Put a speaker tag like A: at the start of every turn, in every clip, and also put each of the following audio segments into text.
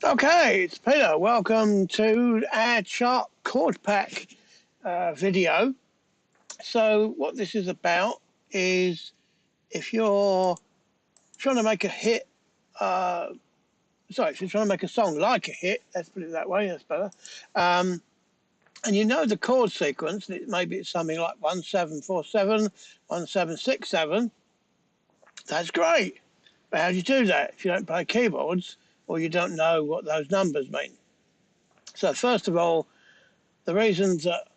A: Okay, it's Peter. Welcome to our chart chord pack video. So what this is about is if you're trying to make a hit, if you're trying to make a song like a hit, let's put it that way, that's better, and you know the chord sequence, maybe it's something like 1747, 1767, that's great. But how do you do that if you don't play keyboards or you don't know what those numbers mean? So first of all, the reasons that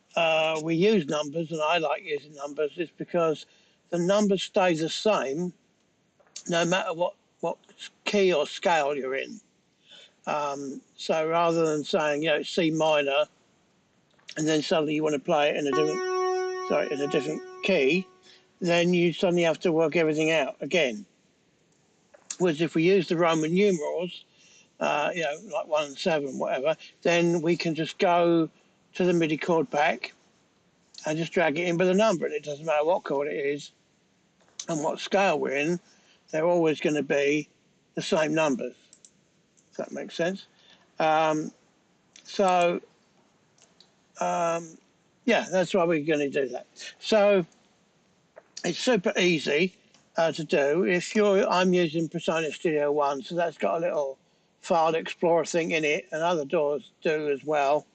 A: we use numbers, and I like using numbers, is because the numbers stay the same no matter what key or scale you're in. So rather than saying, it's C minor, and then suddenly you want to play it in a different key, then you suddenly have to work everything out again. Whereas if we use the Roman numerals, like 1 and 7, whatever, then we can just go to the MIDI chord pack and just drag it in with a number, and it doesn't matter what chord it is and what scale we're in, they're always going to be the same numbers, if that makes sense. That's why we're going to do that. So it's super easy to do. I'm using Persona Studio 1, so that's got a little file explorer thing in it, and other DAWs do as well.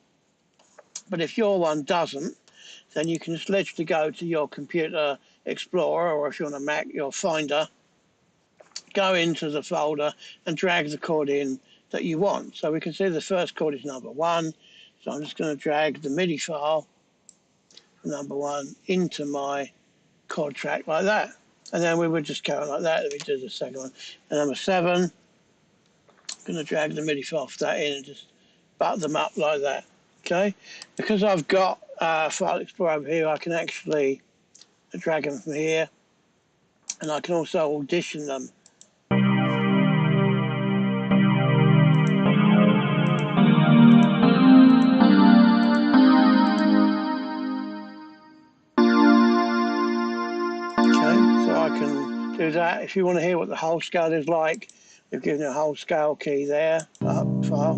A: But if your one doesn't, then you can just literally go to your computer explorer, or if you're on a Mac, your Finder, go into the folder and drag the chord in that you want. So we can see the first chord is number 1. So I'm just going to drag the MIDI file from number 1 into my chord track like that. And then we would just go on like that. Let me do the second one. And number 7, I'm going to drag the MIDI file for that in and just butt them up like that. Okay, because I've got File Explorer over here, I can actually drag them from here, and I can also audition them. Okay, so I can do that. If you want to hear what the whole scale is like, we've given a whole scale key there, up file.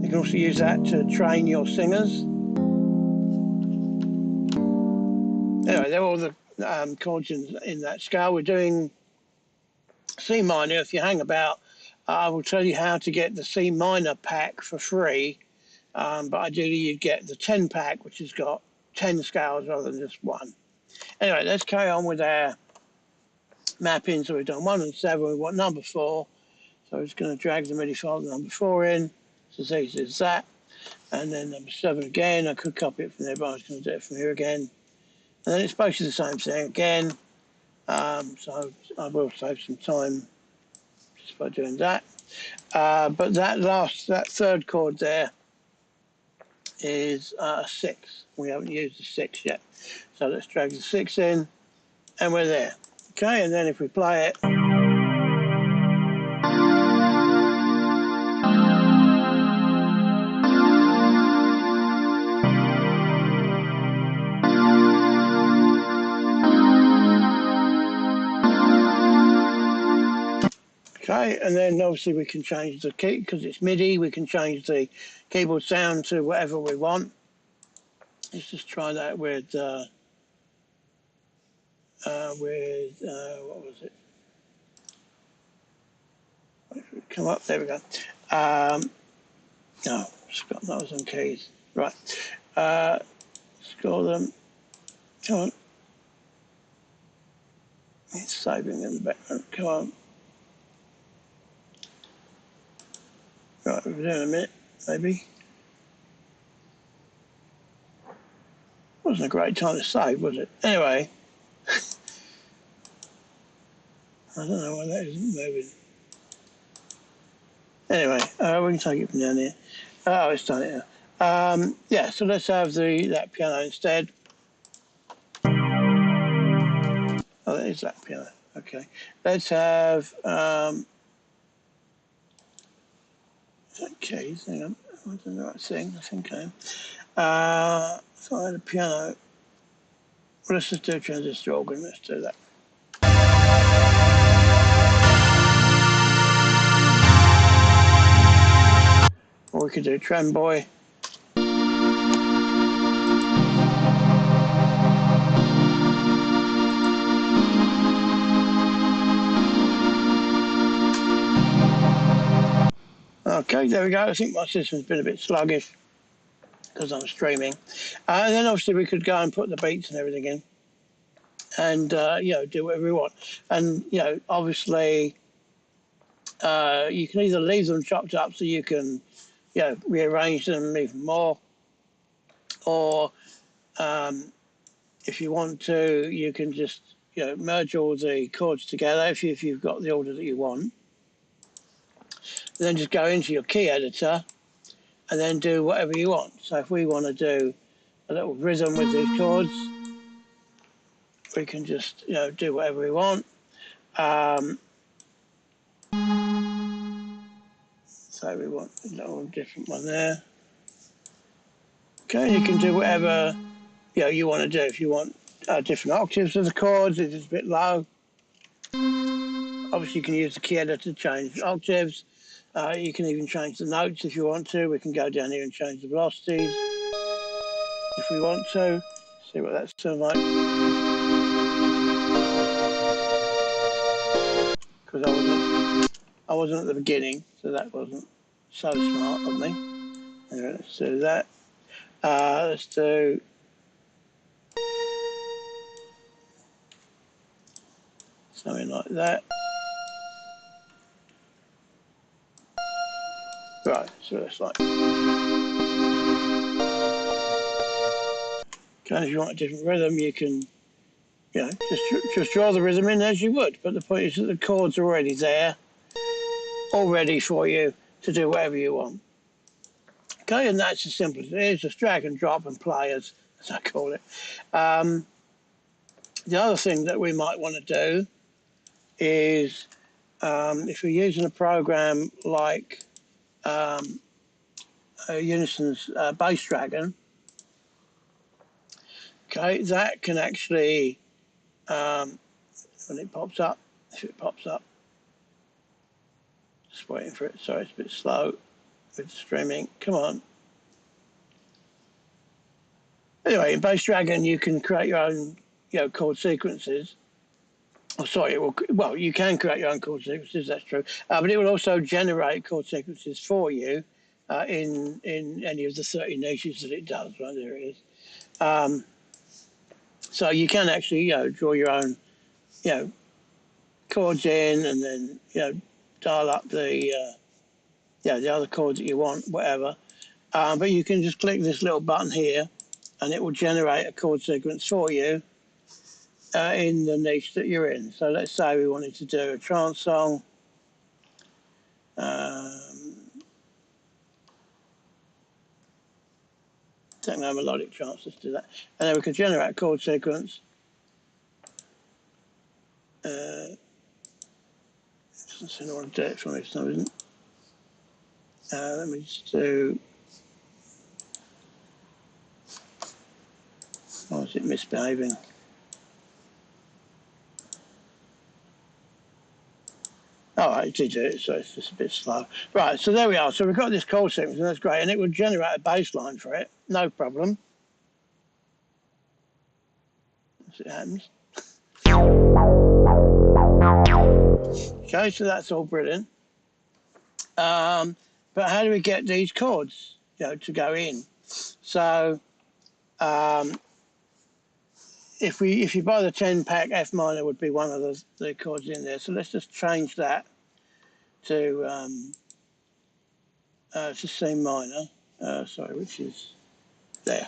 A: You can also use that to train your singers. Anyway, they're all the chords in that scale. We're doing C minor. If you hang about, I will tell you how to get the C minor pack for free. But ideally you'd get the 10 pack, which has got 10 scales rather than just one. Anyway, let's carry on with our mapping. So we've done 1 and 7, we want number 4. So I'm just going to drag the MIDI file number 4 in. So as easy as that. And then number 7 again, I could copy it from there, but I was going to do it from here again. And then it's basically the same thing again. So I will save some time just by doing that. But that third chord there is a 6. We haven't used the 6 yet. So let's drag the 6 in, and we're there. Okay, and then if we play it, okay, and then obviously we can change the key because it's MIDI. We can change the keyboard sound to whatever we want. Let's just try that with what was it? Come up, there we go. No, Scott, that was on keys. Right. Score them. Come on. It's saving in the background. Come on. Right, we'll do it in a minute, maybe. Wasn't a great time to save, was it? Anyway. I don't know why that isn't moving. Anyway, we can take it from down here. Oh, it's done it now. Yeah, so let's have that piano instead. Oh, that is that piano. Okay. Let's have keys. Hang on. I wasn't the right thing. I think I am. So I had a piano. Well, let's just do a transistor organ. Let's do that. we could do Tremboy. Okay, there we go. I think my system's been a bit sluggish because I'm streaming. And then obviously we could go and put the beats and everything in and, you know, do whatever we want. And, you know, obviously you can either leave them chopped up so you can, you know, rearrange them even more, or if you want to, you can just, you know, merge all the chords together if you've got the order that you want. And then just go into your key editor and then do whatever you want. So if we want to do a little rhythm with these chords, we can just, you know, do whatever we want. So we want a little different one there. Okay, you can do whatever, you know, you want to do. If you want different octaves of the chords, if it's a bit low, obviously you can use the key editor to change octaves. You can even change the notes if you want to. We can go down here and change the velocities if we want to. See what that sounds like. Because I wasn't at the beginning, so that wasn't so smart of me. Anyway, let's do that. Let's do something like that. Right, so it's like. Okay, if you want a different rhythm, you can, you know, just draw the rhythm in as you would. But the point is that the chords are already there, all ready for you to do whatever you want. Okay, and that's as simple as it is. Just drag and drop and play, as I call it. The other thing that we might want to do is, if we're using a program like Unison's Bass Dragon, okay, that can actually, when it pops up, if it pops up, just waiting for it. Sorry, it's a bit slow with streaming. Come on. Anyway, in Bass Dragon, you can create your own, you know, chord sequences. Oh, sorry. Well, you can create your own chord sequences. That's true, but it will also generate chord sequences for you in any of the 30 niches that it does. Right, there it is. So you can actually, you know, draw your own, you know, chords in, and then, you know, dial up the the other chords that you want, whatever. But you can just click this little button here, and it will generate a chord sequence for you in the niche that you're in. So let's say we wanted to do a trance song. Techno melodic trance, let's do that. And then we can generate a chord sequence. Doesn't seem to want to do it for me for some reason. Let me just do. Why is it misbehaving? Oh, it did do it, so it's just a bit slow. Right, so there we are. So we've got this chord sequence, and that's great. And it would generate a bass line for it, no problem. As it happens. Okay, so that's all brilliant. But how do we get these chords, you know, to go in? So if you buy the 10-pack, F minor would be one of the chords in there. So let's just change that to C minor. Sorry, which is there.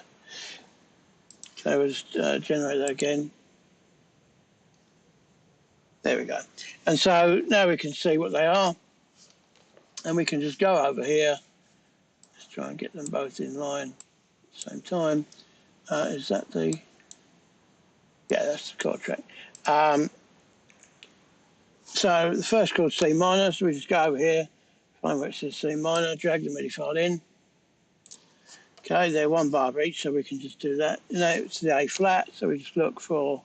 A: So we'll just generate that again. There we go. And so now we can see what they are. And we can just go over here. Let's try and get them both in line at the same time. Is that the... Yeah, that's the chord track. So the first chord C minor, so we just go over here, find where it says C minor, drag the MIDI file in. Okay, they're one bar each, so we can just do that. Now it's the A flat, so we just look for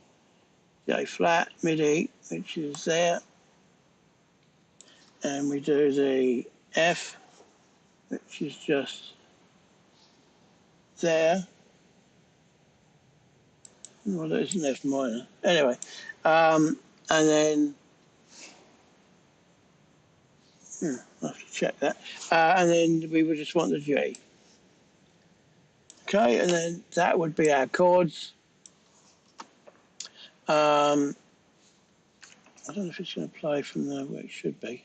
A: the A flat MIDI, which is there. And we do the F. which is just there. Well, it isn't F minor. Anyway, and then I have to check that. And then we would just want the G. Okay, and then that would be our chords. I don't know if it's going to play from there where it should be.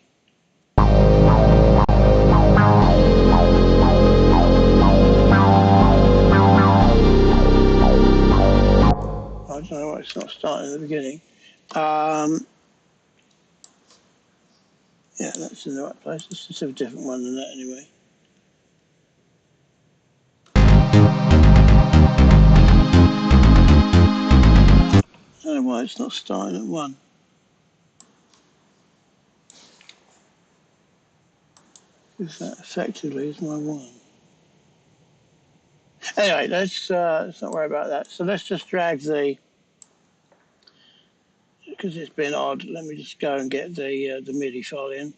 A: I don't know why it's not starting at the beginning. Yeah, that's in the right place. Let's just have a different one than that anyway. I don't know why it's not starting at 1. Because that effectively is my 1. Anyway, let's not worry about that. So let's just drag the, because it's been odd, let me just go and get the MIDI file in.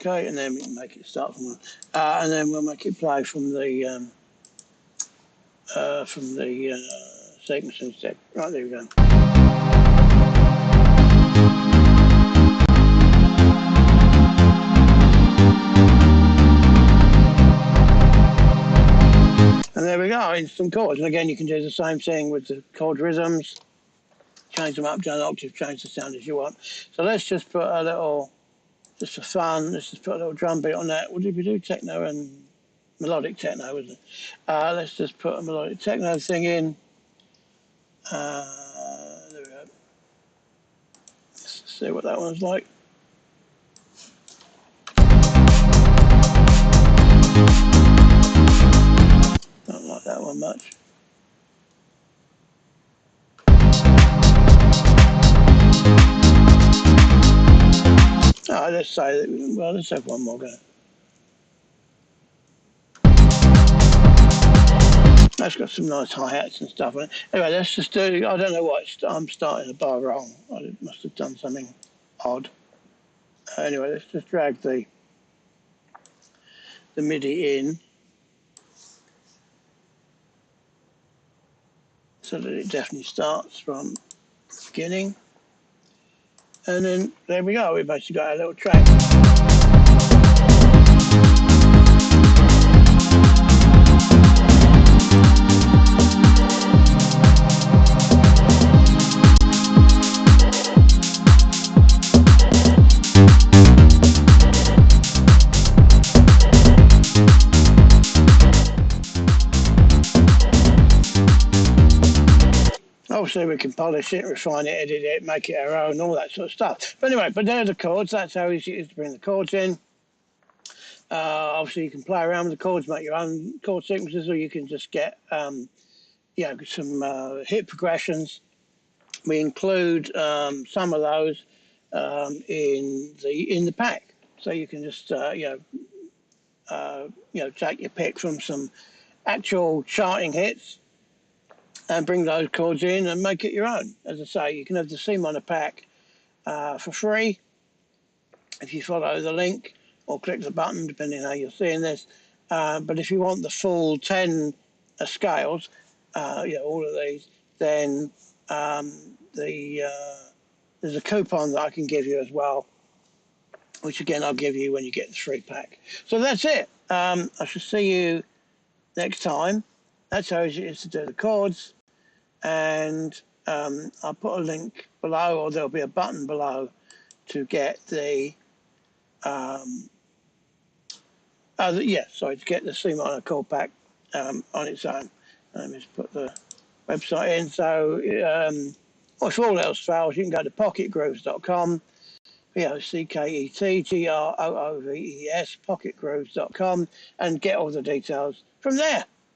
A: Okay, and then we can make it start from 1. And then we'll make it play from the sequence instead. Right, there we go. And there we go, instant chords. And again, you can do the same thing with the chord rhythms. Change them up, down an octave, change the sound as you want. So let's just put a little, just for fun, let's just put a little drum beat on that. What did we do? Techno and melodic techno, wasn't it? Let's just put a melodic techno thing in. There we go. Let's see what that one's like. Don't like that one much. Let's say, well, let's have one more go. That's got some nice hi-hats and stuff on it. Anyway, let's just do, I don't know what, I'm starting the bar wrong. I must have done something odd. Anyway, let's just drag the MIDI in so that it definitely starts from the beginning. And then there we go, we've basically got our little track. Obviously, we can polish it, refine it, edit it, make it our own, all that sort of stuff. But anyway, but they're the chords. That's how easy it is to bring the chords in. Obviously, you can play around with the chords, make your own chord sequences, or you can just get some hit progressions. We include some of those in the pack, so you can just take your pick from some actual charting hits and bring those chords in and make it your own. As I say, you can have the C minor pack for free if you follow the link or click the button, depending on how you're seeing this. But if you want the full 10 scales, all of these, then there's a coupon that I can give you as well, which again I'll give you when you get the free pack. So that's it. I shall see you next time. That's how easy it is to do the chords. And I'll put a link below, or there'll be a button below to get the to get the C minor chord pack on its own. Let me just put the website in. So if all else fails, you can go to pocketgrooves.com, POCKETGROOVES, pocketgrooves.com, and get all the details from there.